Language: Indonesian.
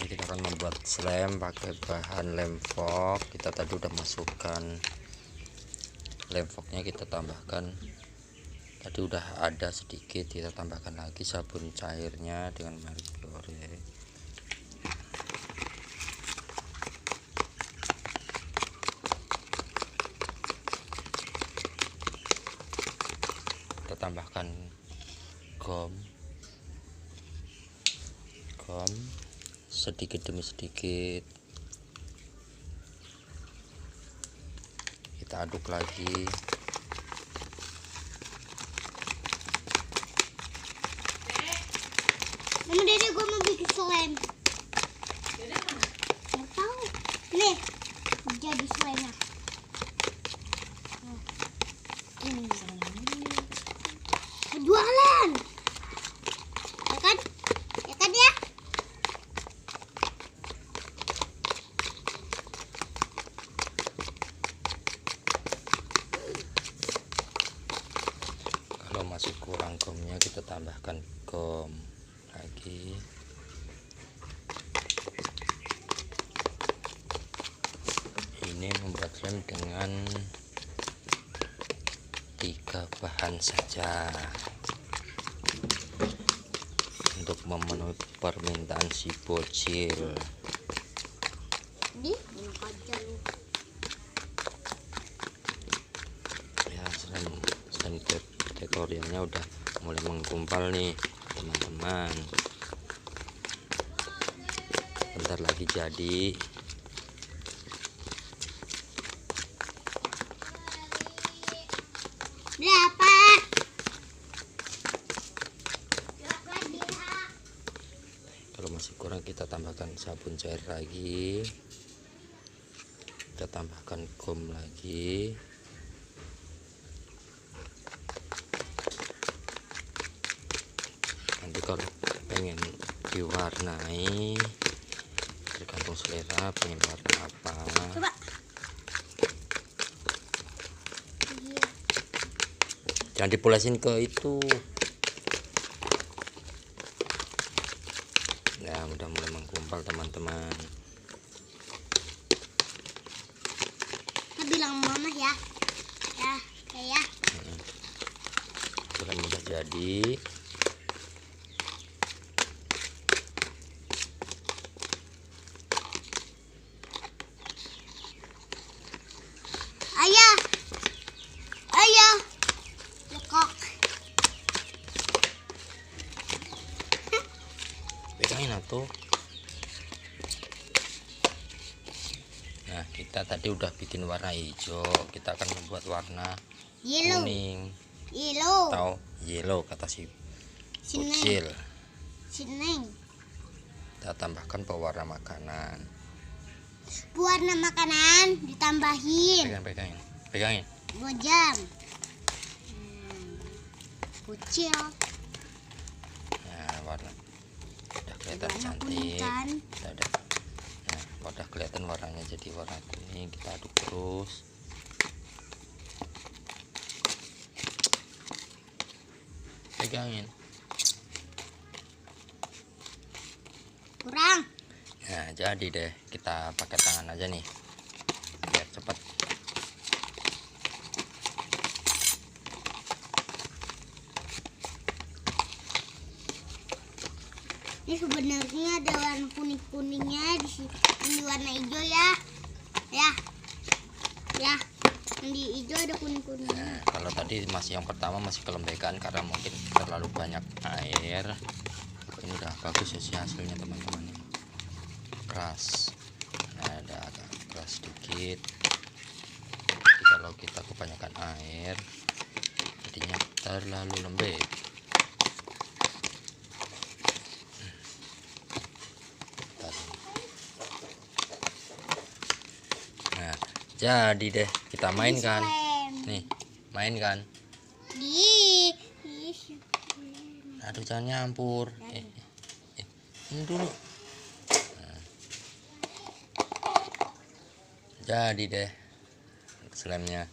kita akan membuat slime pakai bahan lem foam. Kita tadi udah masukkan lem foamnya, kita tambahkan tadi udah ada sedikit, kita tambahkan lagi sabun cairnya dengan merek Biore. Kita tambahkan gom sedikit demi sedikit, kita aduk lagi. Mama, Dede, gue mau bikin slime. Nggak tahu. Nih, jadi slime-nya. Ini jualan. Ya kan? Ya kan ya? Kalau masih kurang gomnya, kita tambahkan gom lagi. Ini membuat slime dengan 3 bahan saja untuk memenuhi permintaan si bocil. Ini aja lu. Ya, slime tutorialnya udah mulai menggumpal nih teman-teman, bentar lagi jadi. Berapa? Kalau masih kurang, kita tambahkan sabun cair lagi, kita tambahkan gom lagi. Nanti kalau pengen diwarnai, tergantung selera pengen warna apa. Coba. Jangan dipolesin ke itu. Ya, udah mulai menggumpal teman-teman. Kita bilang mama ya. Ya, kayak. Sudah mudah jadi. Ayah. Ayah. Lekok. Pegangin atuh. Nah, kita tadi udah bikin warna hijau, kita akan membuat warna Yellow. kuning Yellow. atau yellow kata si Sini. bocil. Sini. Kita tambahkan pewarna makanan. Warna makanan ditambahin. Pegangin. 2 jam. Kucil. Nah, warna udah kelihatan Warna cantik. kuning kan? Nah, udah kelihatan warnanya jadi warna kuning. Kita aduk terus. Pegangin. Kurang. Nah, jadi deh, kita pakai tangan aja nih biar cepat. Ini sebenarnya ada warna kuning-kuningnya di sini. Ini warna hijau ya. Ya. Ya. Yang di hijau ada kuning-kuning. Nah, kalau tadi masih yang pertama masih kelembekan karena mungkin terlalu banyak air. Ini udah bagus ya hasilnya teman-teman. Keras. Nah, ada agak keras sedikit. Jadi kalau kita kebanyakan air, jadinya terlalu lembek. Nah, jadi deh, kita mainkan. Nih, mainkan. Aduh, jangan nyampur. Ini dulu. Nah. Jadi deh slime-nya.